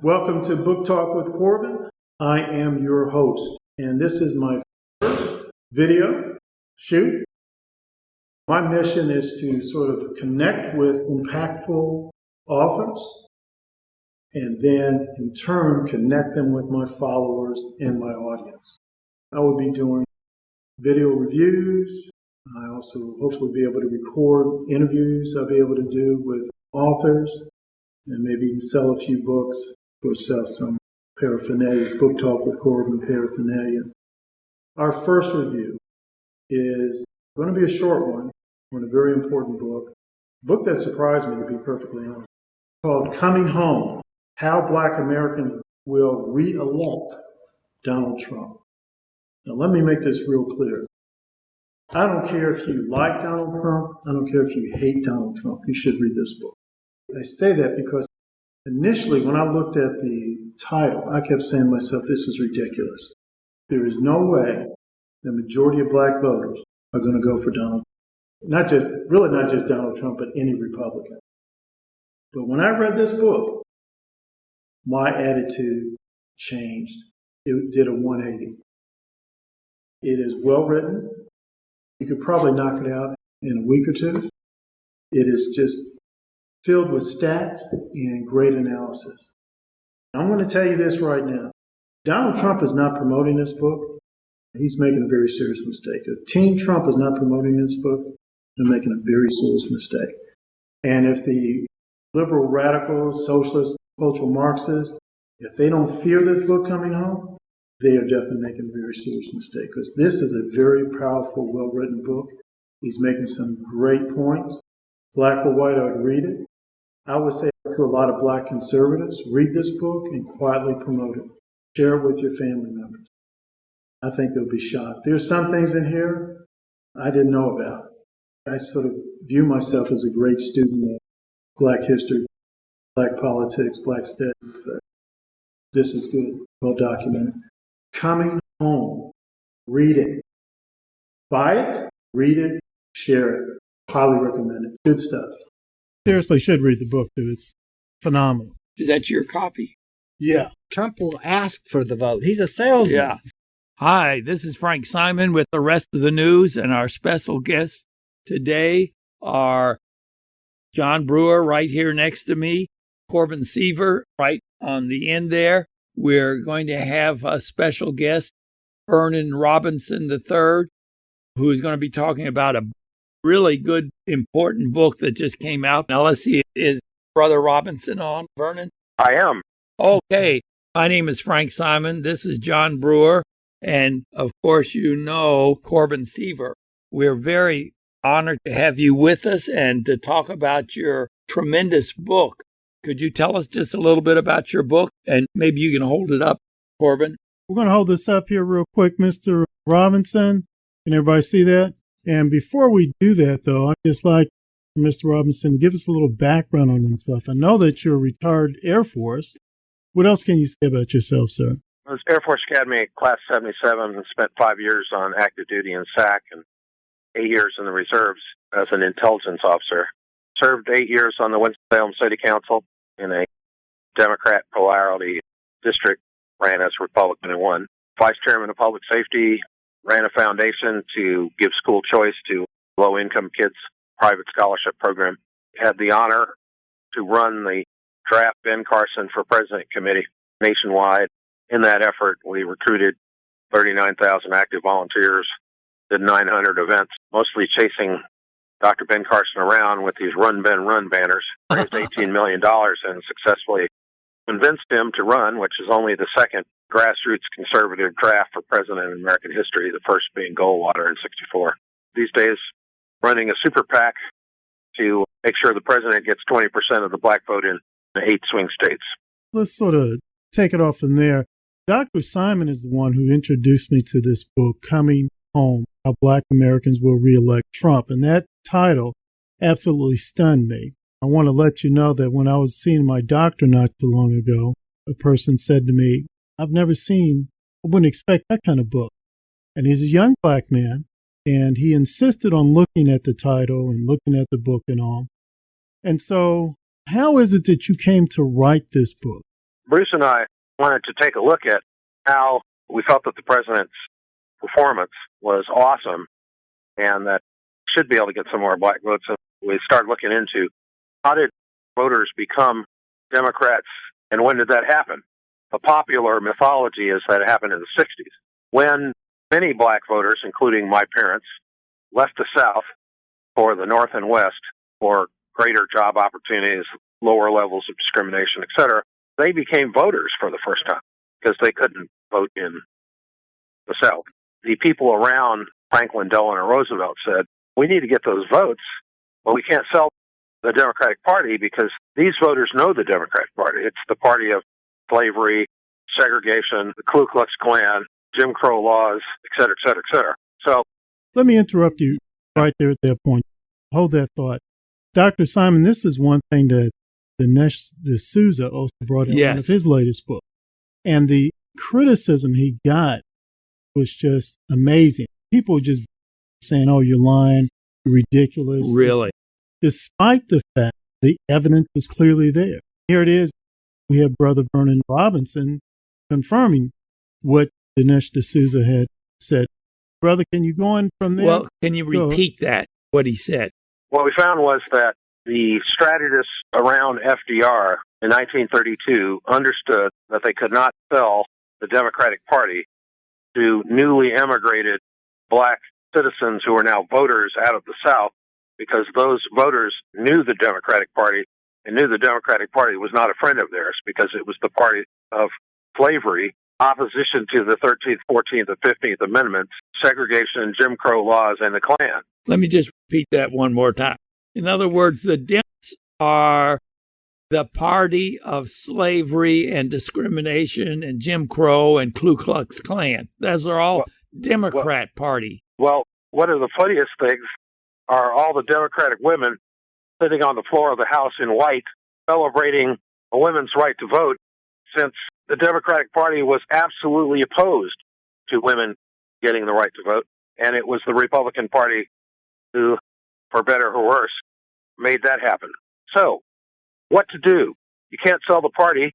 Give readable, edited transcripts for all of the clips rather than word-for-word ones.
Welcome to Book Talk with Corbin. I am your host, and this is my first video shoot. My mission is to sort of connect with impactful authors and then in turn connect them with my followers and my audience. I will be doing video reviews. I also hopefully be able to record interviews I'll be able to do with authors and maybe even sell a few books or sell some paraphernalia, Book Talk with Corbin paraphernalia. Our first review is going to be a short one on a very important book, a book that surprised me, to be perfectly honest, called Coming Home, How Black Americans Will Re-Elect Donald Trump. Now let me make this real clear. I don't care if you like Donald Trump. I don't care if you hate Donald Trump. You should read this book. I say that because initially, when I looked at the title, I kept saying to myself, this is ridiculous. There is no way the majority of black voters are going to go for Donald Trump. Not just Donald Trump, but any Republican. But when I read this book, my attitude changed. It did a 180. It is well written. You could probably knock it out in a week or two. It is just filled with stats and great analysis. I'm going to tell you this right now. Donald Trump is not promoting this book. He's making a very serious mistake. If Team Trump is not promoting this book, they're making a very serious mistake. And if the liberal radicals, socialists, cultural Marxists, if they don't fear this book coming home, they are definitely making a very serious mistake, because this is a very powerful, well-written book. He's making some great points. Black or white, I would read it. I would say to a lot of black conservatives, read this book and quietly promote it. Share it with your family members. I think they'll be shocked. There's some things in here I didn't know about. I sort of view myself as a great student of black history, black politics, black studies, but this is good, well documented. Coming Home. Read it. Buy it, read it, share it. Highly recommend it. Good stuff. Seriously should read the book, dude. It's phenomenal. Is that your copy? Yeah. Trump will ask for the vote. He's a salesman. Yeah. Hi, this is Frank Simon with the rest of the news, and our special guests today are John Brewer right here next to me, Corbin Seavers right on the end there. We're going to have a special guest, Vernon Robinson III, who is going to be talking about a really good, important book that just came out. Now, let's see, is Brother Robinson on, Vernon? I am. Okay. My name is Frank Simon. This is John Brewer. And, of course, you know Corbin Seavers. We're very honored to have you with us and to talk about your tremendous book. Could you tell us just a little bit about your book? And maybe you can hold it up, Corbin. We're going to hold this up here real quick, Mr. Robinson. Can everybody see that? And before we do that, though, I'd just like Mr. Robinson to give us a little background on himself. I know that you're a retired Air Force. What else can you say about yourself, sir? I was Air Force Academy Class 77 and spent 5 years on active duty in SAC and 8 years in the reserves as an intelligence officer. Served 8 years on the Winston-Salem City Council in a Democrat plurality district, ran as Republican and won. Vice Chairman of Public Safety, ran a foundation to give school choice to low-income kids, private scholarship program. Had the honor to run the draft Ben Carson for President Committee nationwide. In that effort, we recruited 39,000 active volunteers, did 900 events, mostly chasing Dr. Ben Carson around with these Run, Ben, Run banners, raised $18 million and successfully convinced him to run, which is only the second grassroots conservative draft for president in American history, the first being Goldwater in '64. These days, running a super PAC to make sure the president gets 20% of the black vote in the 8 swing states. Let's sort of take it off from there. Dr. Simon is the one who introduced me to this book, Coming Home, How Black Americans Will Re-Elect Trump. And that title absolutely stunned me. I want to let you know that when I was seeing my doctor not too long ago, a person said to me, I wouldn't expect that kind of book. And he's a young black man, and he insisted on looking at the title and looking at the book and all. And so how is it that you came to write this book? Bruce and I wanted to take a look at how we felt that the president's performance was awesome and that should be able to get some more black votes. And we started looking into how did voters become Democrats and when did that happen? The popular mythology is that it happened in the 60s when many black voters, including my parents, left the South for the North and West for greater job opportunities, lower levels of discrimination, etc. They became voters for the first time because they couldn't vote in the South. The people around Franklin, Delano, and Roosevelt said, we need to get those votes, but we can't sell the Democratic Party because these voters know the Democratic Party. It's the party of slavery, segregation, the Ku Klux Klan, Jim Crow laws, et cetera, et cetera, et cetera. So let me interrupt you right there at that point. Hold that thought. Dr. Simon, this is one thing that Dinesh D'Souza also brought in one of his latest books. And the criticism he got was just amazing. People were just saying, oh, you're lying, you're ridiculous. Really? Despite the fact the evidence was clearly there. Here it is. We have Brother Vernon Robinson confirming what Dinesh D'Souza had said. Brother, can you go on from there? Well, can you repeat that, what he said? What we found was that the strategists around FDR in 1932 understood that they could not sell the Democratic Party to newly emigrated black citizens who are now voters out of the South because those voters knew the Democratic Party and knew the Democratic Party was not a friend of theirs because it was the party of slavery, opposition to the 13th, 14th, and 15th Amendments, segregation, Jim Crow laws, and the Klan. Let me just repeat that one more time. In other words, the Dems are the party of slavery and discrimination and Jim Crow and Ku Klux Klan. Those are all Democrat Party. Well, one of the funniest things are all the Democratic women sitting on the floor of the House in white celebrating a women's right to vote since the Democratic Party was absolutely opposed to women getting the right to vote. And it was the Republican Party who, for better or worse, made that happen. So, what to do? You can't sell the party.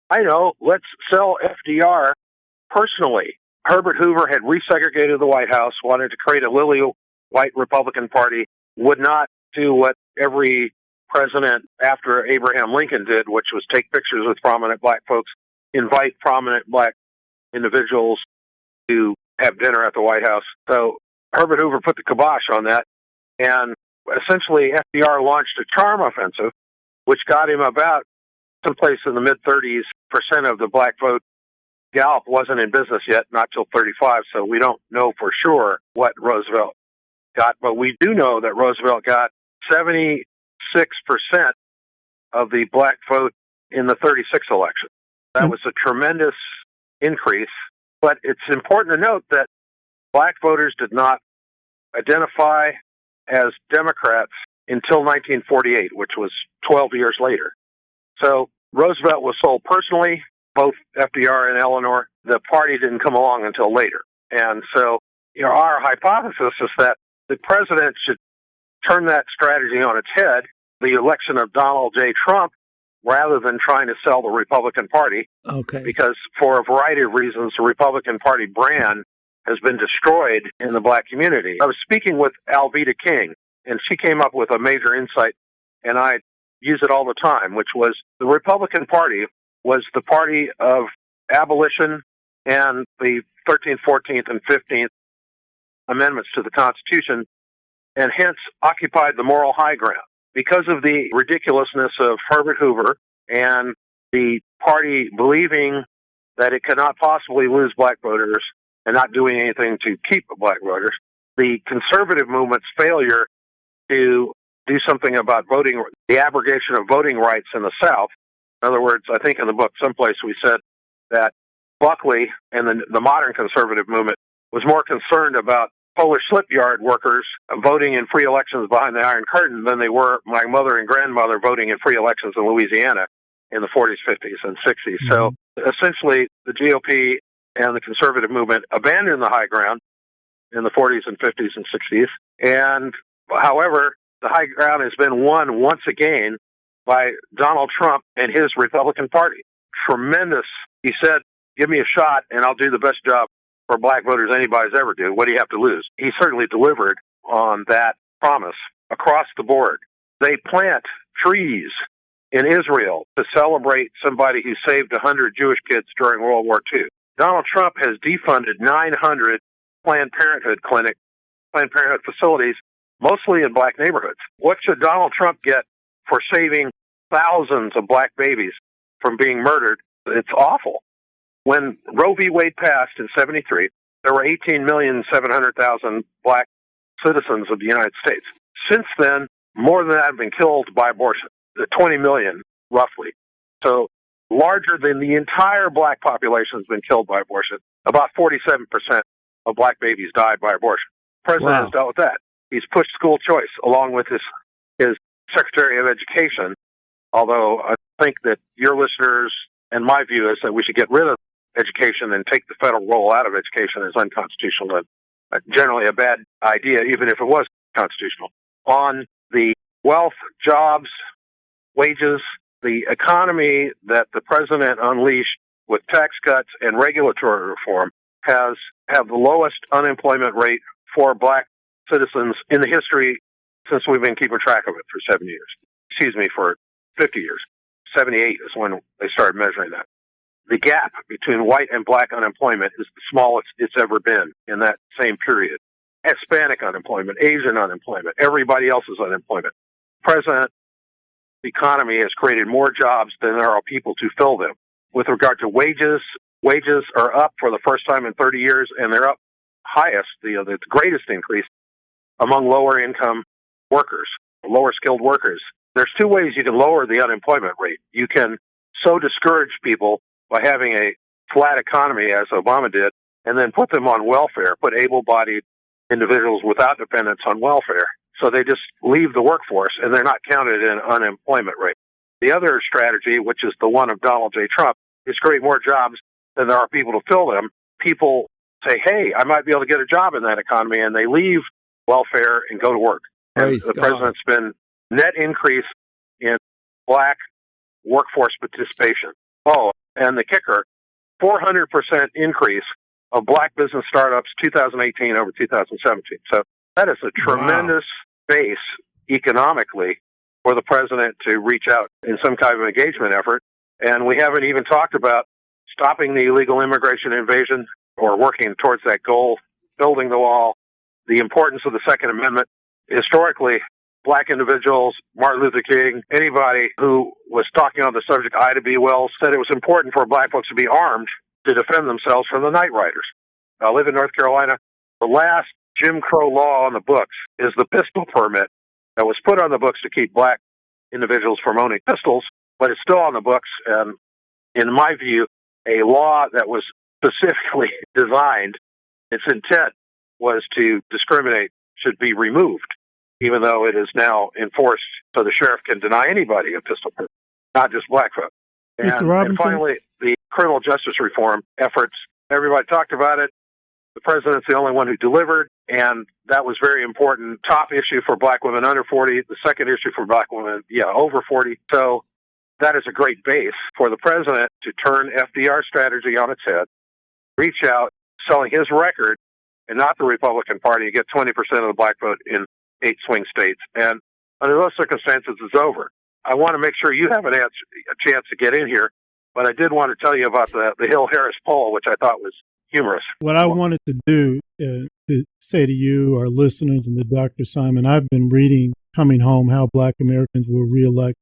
I know, let's sell FDR personally. Herbert Hoover had resegregated the White House, wanted to create a lily white Republican Party, would not do what every president after Abraham Lincoln did, which was take pictures with prominent black folks, invite prominent black individuals to have dinner at the White House. So Herbert Hoover put the kibosh on that, and essentially FDR launched a charm offensive, which got him about someplace in the mid-30s% of the black vote. Gallup wasn't in business yet, not till 35, so we don't know for sure what Roosevelt got, but we do know that Roosevelt got 76% of the black vote in the 36 election. That was a tremendous increase, but it's important to note that black voters did not identify as Democrats until 1948, which was 12 years later. So Roosevelt was sold personally, both FDR and Eleanor. The party didn't come along until later. And so, our hypothesis is that the president should turn that strategy on its head, the election of Donald J. Trump, rather than trying to sell the Republican Party. Okay. Because for a variety of reasons, the Republican Party brand has been destroyed in the black community. I was speaking with Alveda King, and she came up with a major insight, and I use it all the time, which was the Republican Party was the party of abolition and the 13th, 14th, and 15th Amendments to the Constitution, and hence occupied the moral high ground. Because of the ridiculousness of Herbert Hoover and the party believing that it could not possibly lose black voters and not doing anything to keep black voters, the conservative movement's failure to do something about voting, the abrogation of voting rights in the South. In other words, I think in the book someplace we said that Buckley and the modern conservative movement was more concerned about Polish slipyard workers voting in free elections behind the Iron Curtain than they were my mother and grandmother voting in free elections in Louisiana in the 40s, 50s, and 60s. Mm-hmm. So essentially, the GOP and the conservative movement abandoned the high ground in the 40s and 50s and 60s. And however, the high ground has been won once again by Donald Trump and his Republican Party. tremendous. He said, give me a shot and I'll do the best job for black voters anybody's ever do. What do you have to lose? He certainly delivered on that promise across the board. They plant trees in Israel to celebrate somebody who saved 100 Jewish kids during World War II. Donald Trump has defunded 900 Planned Parenthood facilities, mostly in black neighborhoods. What should Donald Trump get for saving thousands of black babies from being murdered? It's awful. When Roe v. Wade passed in 73, there were 18,700,000 black citizens of the United States. Since then, more than that have been killed by abortion, 20 million, roughly. So larger than the entire black population has been killed by abortion. About 47% of black babies died by abortion. The president has dealt with that. He's pushed school choice along with his Secretary of Education, although I think that your listeners and my view is that we should get rid of education and take the federal role out of education is unconstitutional and generally a bad idea, even if it was constitutional. On the wealth, jobs, wages, the economy that the president unleashed with tax cuts and regulatory reform have the lowest unemployment rate for black citizens in the history since we've been keeping track of it for 70 years. For 50 years. 78 is when they started measuring that. The gap between white and black unemployment is the smallest it's ever been in that same period. Hispanic unemployment, Asian unemployment, everybody else's unemployment. President, the economy has created more jobs than there are people to fill them. With regard to wages are up for the first time in 30 years, and they're up highest, the greatest increase among lower income workers, lower skilled workers. There's two ways you can lower the unemployment rate. You can so discourage people by having a flat economy, as Obama did, and then put them on welfare, put able-bodied individuals without dependence on welfare. So they just leave the workforce, and they're not counted in unemployment rate. The other strategy, which is the one of Donald J. Trump, is create more jobs than there are people to fill them. People say, hey, I might be able to get a job in that economy, and they leave welfare and go to work. And the president's been net increase in black workforce participation. Oh, and the kicker, 400% increase of black business startups 2018 over 2017. So that is a tremendous base economically for the president to reach out in some kind of engagement effort. And we haven't even talked about stopping the illegal immigration invasion or working towards that goal, building the wall, the importance of the Second Amendment. Historically, black individuals, Martin Luther King, anybody who was talking on the subject, Ida B. Wells, said it was important for black folks to be armed to defend themselves from the night riders. I live in North Carolina. The last Jim Crow law on the books is the pistol permit that was put on the books to keep black individuals from owning pistols, but it's still on the books. And in my view, a law that was specifically designed, its intent was to discriminate, should be removed, even though it is now enforced so the sheriff can deny anybody a pistol permit, not just black folk. Mr. Robinson? And finally, the criminal justice reform efforts, everybody talked about it. The president's the only one who delivered, and that was very important. Top issue for black women under 40, the second issue for black women, over 40. So that is a great base for the president to turn FDR's strategy on its head, reach out, selling his record, and not the Republican Party, and get 20% of the black vote in 8 swing states. And under those circumstances, it's over. I want to make sure you have a chance to get in here, but I did want to tell you about the Hill-Harris poll, which I thought was humorous. What I wanted to do to say to you, our listeners, and to Dr. Simon, I've been reading Coming Home, How Black Americans Will Reelect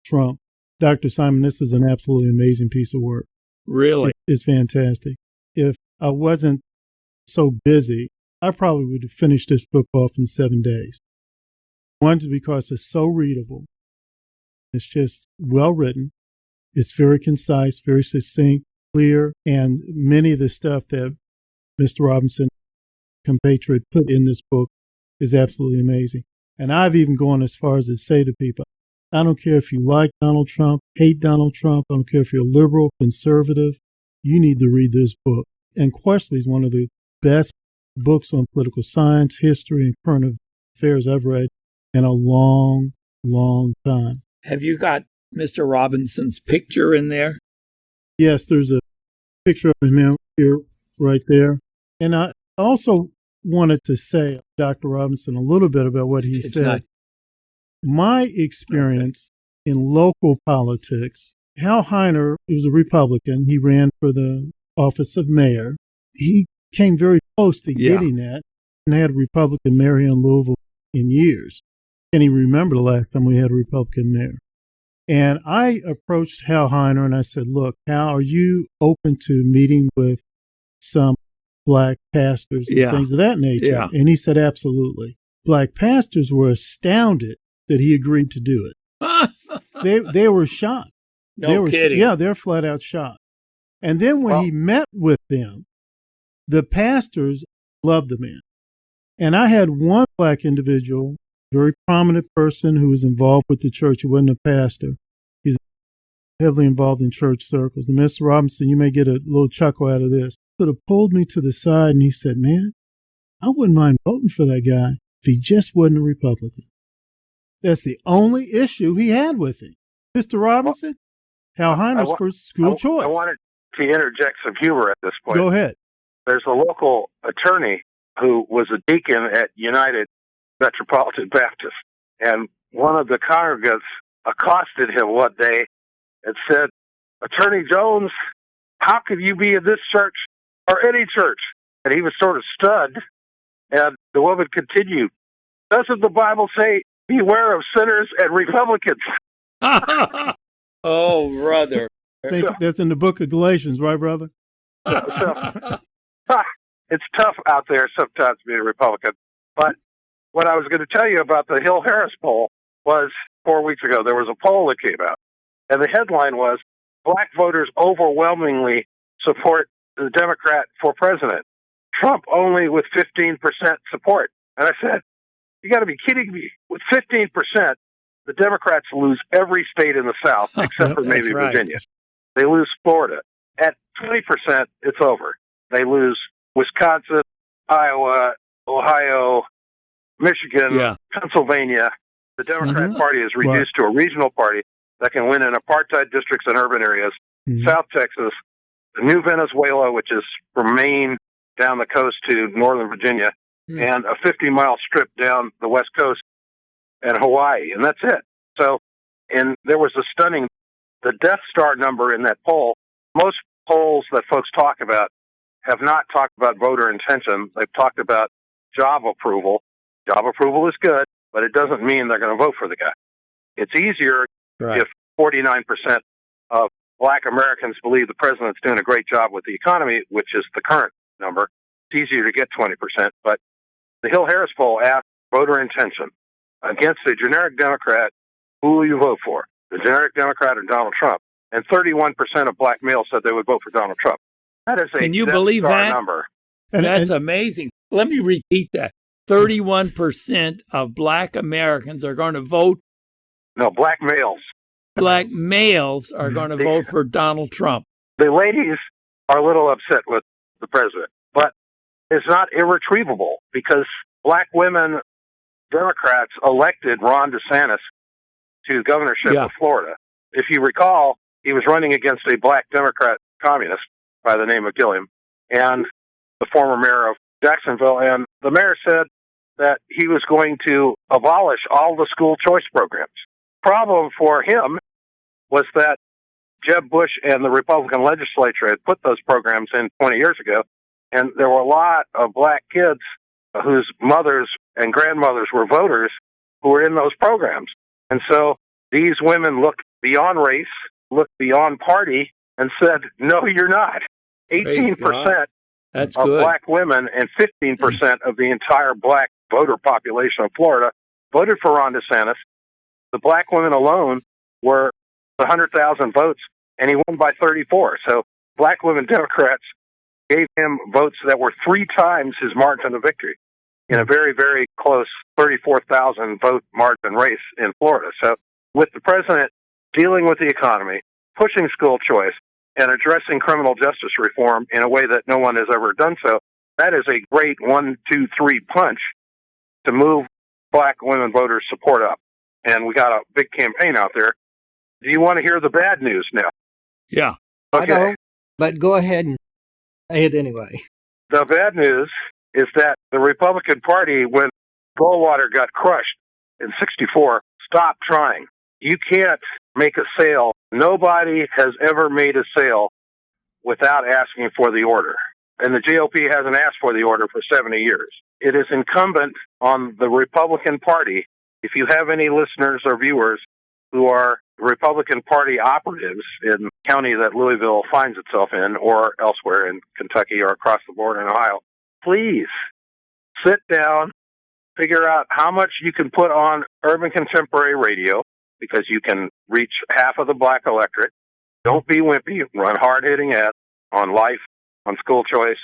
Trump. Dr. Simon, this is an absolutely amazing piece of work. Really? It's fantastic. If I wasn't so busy, I probably would have finished this book off in 7 days. One, because it's so readable. It's just well written. It's very concise, very succinct, clear, and many of the stuff that Mr. Robinson, compatriot, put in this book is absolutely amazing. And I've even gone as far as to say to people, I don't care if you like Donald Trump, hate Donald Trump, I don't care if you're liberal, conservative, you need to read this book. And Questley is one of the best books on political science, history, and current affairs I've read in a long, long time. Have you got Mr. Robinson's picture in there? Yes, there's a picture of him here, right there. And I also wanted to say, Dr. Robinson, a little bit about what he said. My experience in local politics, Hal Heiner, he was a Republican. He ran for the office of mayor. He came very close to getting that and had a Republican mayor here in Louisville in years. Can he remember the last time we had a Republican mayor? And I approached Hal Heiner and I said, look, Hal, are you open to meeting with some black pastors and things of that nature? Yeah. And he said, absolutely. Black pastors were astounded that he agreed to do it. They were shocked. No kidding. Yeah, they're flat out shocked. And then when he met with them, the pastors loved the man. And I had one black individual, very prominent person who was involved with the church. He wasn't a pastor. He's heavily involved in church circles. And Mr. Robinson, you may get a little chuckle out of this, sort of pulled me to the side and he said, man, I wouldn't mind voting for that guy if he just wasn't a Republican. That's the only issue he had with him. Mr. Robinson, Hal Heiner's first school choice. I wanted to interject some humor at this point. Go ahead. There's a local attorney who was a deacon at United Metropolitan Baptist, and one of the congregants accosted him one day and said, Attorney Jones, how could you be in this church or any church? And he was sort of stunned, and the woman continued, doesn't the Bible say, beware of sinners and Republicans? Oh, brother. I think that's in the book of Galatians, right, brother? It's tough out there sometimes being a Republican. But what I was going to tell you about the Hill-Harris poll was 4 weeks ago, there was a poll that came out, and the headline was, black voters overwhelmingly support the Democrat for president. Trump only with 15% support. And I said, you got to be kidding me. With 15%, the Democrats lose every state in the South except for maybe Virginia. They lose Florida. At 20%, it's over. They lose Wisconsin, Iowa, Ohio, Michigan, Pennsylvania. The Democrat Party is reduced to a regional party that can win in apartheid districts and urban areas. South Texas, New Venezuela, which is from Maine down the coast to northern Virginia, and a 50-mile strip down the west coast and Hawaii, and that's it. So, and there was a stunning, the Death Star number in that poll. Most polls that folks talk about have not talked about voter intention. They've talked about job approval. Job approval is good, but it doesn't mean they're going to vote for the guy. It's easier if 49% of black Americans believe the president's doing a great job with the economy, which is the current number. It's easier to get 20%, but the Hill-Harris poll asked voter intention. Against a generic Democrat, who will you vote for? The generic Democrat or Donald Trump? And 31% of black males said they would vote for Donald Trump. That is a Can you believe that number. That's amazing. Let me repeat that. 31% of black Americans are going to vote. No, black males. Black males are going to vote for Donald Trump. The ladies are a little upset with the president, but it's not irretrievable because black women Democrats elected Ron DeSantis to governorship of Florida. If you recall, he was running against a black Democrat communist by the name of Gilliam and the former mayor of Jacksonville. And the mayor said that he was going to abolish all the school choice programs. Problem for him was that Jeb Bush and the Republican legislature had put those programs in 20 years ago, and there were a lot of black kids whose mothers and grandmothers were voters who were in those programs. And so these women looked beyond race, looked beyond party, and said, no, you're not. 18% of black women and 15% of the entire black voter population of Florida voted for Ron DeSantis. The black women alone were 100,000 votes, and he won by 34. So black women Democrats gave him votes that were 3 times his margin of victory in a very, very close 34,000 vote margin race in Florida. So with the president dealing with the economy, pushing school choice, and addressing criminal justice reform in a way that no one has ever done so, that is a great 1, 2, 3 punch to move black women voters' support up. And we got a big campaign out there. Do you want to hear the bad news now? Yeah. I don't, but go ahead and say it anyway. The bad news is that the Republican Party, when Goldwater got crushed in '64, stopped trying. You can't make a sale. Nobody has ever made a sale without asking for the order. And the GOP hasn't asked for the order for 70 years. It is incumbent on the Republican Party, if you have any listeners or viewers who are Republican Party operatives in the county that Louisville finds itself in, or elsewhere in Kentucky or across the border in Ohio, please sit down, figure out how much you can put on urban contemporary radio, because you can reach half of the black electorate. Don't be wimpy. Run hard-hitting ads on life, on school choice,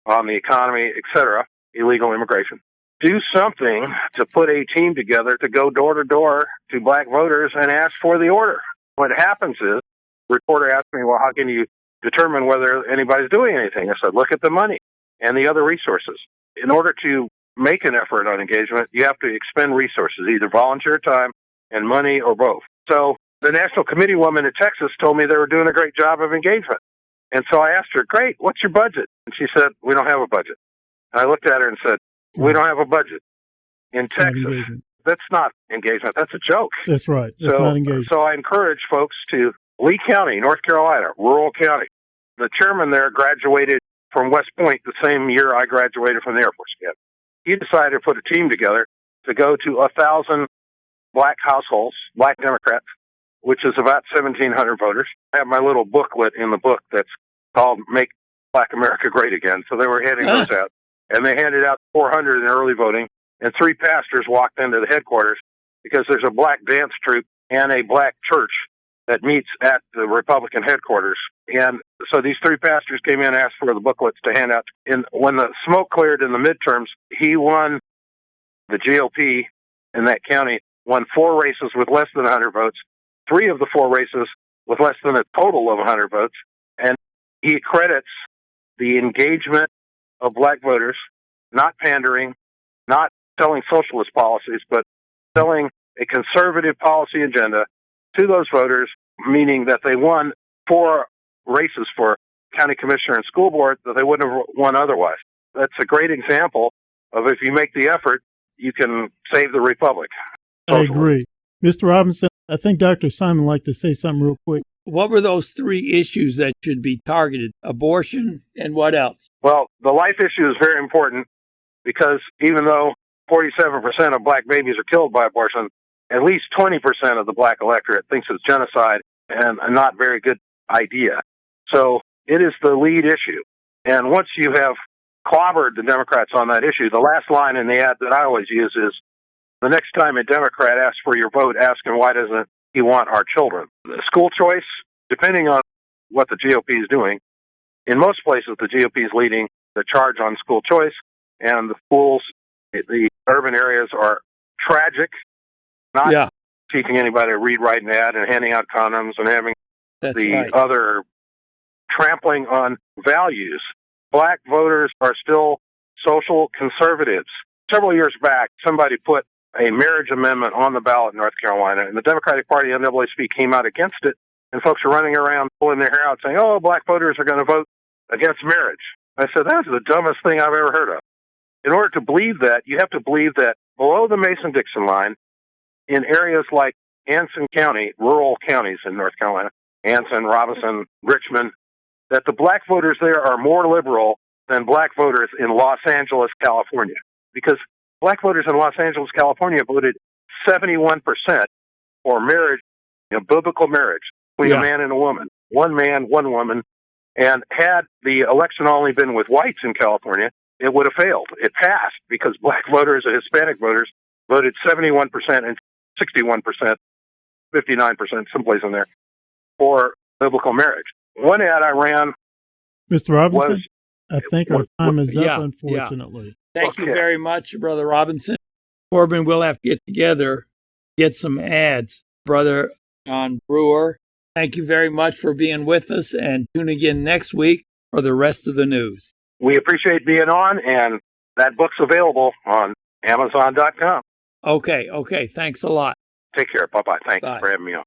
on the economy, etc., illegal immigration. Do something to put a team together to go door to door to black voters and ask for the order. What happens is, the reporter asked me, well, how can you determine whether anybody's doing anything? I said, look at the money and the other resources. In order to make an effort on engagement, you have to expend resources, either volunteer time and money or both. So the National Committee woman in Texas told me they were doing a great job of engagement. And so I asked her, great, what's your budget? And she said, we don't have a budget. And I looked at her and said, we don't have a budget. In Texas, that's not engagement. That's a joke. That's right. That's not engagement. So I encourage folks to Lee County, North Carolina, rural county. The chairman there graduated from West Point the same year I graduated from the Air Force Academy. He decided to put a team together to go to 1,000 black households, black Democrats, which is about 1,700 voters. I have my little booklet in the book that's called Make Black America Great Again. So they were handing those out. And they handed out 400 in early voting. And 3 pastors walked into the headquarters because there's a black dance troupe and a black church that meets at the Republican headquarters. And so these 3 pastors came in and asked for the booklets to hand out. And when the smoke cleared in the midterms, he won, the GOP in that county, won 4 races with less than 100 votes, 3 of the 4 races with less than a total of 100 votes. And he credits the engagement of black voters, not pandering, not selling socialist policies, but selling a conservative policy agenda to those voters, meaning that they won 4 races for county commissioner and school board that they wouldn't have won otherwise. That's a great example of, if you make the effort, you can save the republic. Socially. I agree. Mr. Robinson, I think Dr. Simon would like to say something real quick. What were those 3 issues that should be targeted? Abortion and what else? Well, the life issue is very important because even though 47% of black babies are killed by abortion, at least 20% of the black electorate thinks it's genocide and a not very good idea. So it is the lead issue. And once you have clobbered the Democrats on that issue, the last line in the ad that I always use is, the next time a Democrat asks for your vote, ask him, why doesn't he want our children? The school choice, depending on what the GOP is doing, in most places the GOP is leading the charge on school choice, and the schools, the urban areas are tragic, not teaching anybody to read, write, and add, and handing out condoms and having other trampling on values. Black voters are still social conservatives. Several years back, somebody put a marriage amendment on the ballot in North Carolina, and the Democratic Party NAACP came out against it, and folks are running around pulling their hair out saying, oh, black voters are going to vote against marriage. I said, that's the dumbest thing I've ever heard of. In order to believe that, you have to believe that below the Mason-Dixon line, in areas like Anson County, rural counties in North Carolina, Anson, Robinson, Richmond, that the black voters there are more liberal than black voters in Los Angeles, California. Because black voters in Los Angeles, California voted 71% for marriage, biblical marriage between a man and a woman. One man, one woman. And had the election only been with whites in California, it would have failed. It passed because black voters and Hispanic voters voted 71% and 61%, 59%, someplace in there, for biblical marriage. One ad I ran, Mr. Robinson, I think our time is up, unfortunately. Thank you very much, Brother Robinson. Corbin, we'll have to get together, get some ads. Brother John Brewer, thank you very much for being with us, and tune again next week for the rest of the news. We appreciate being on, and that book's available on Amazon.com. Okay. Thanks a lot. Take care. Bye-bye. Thanks for having me on.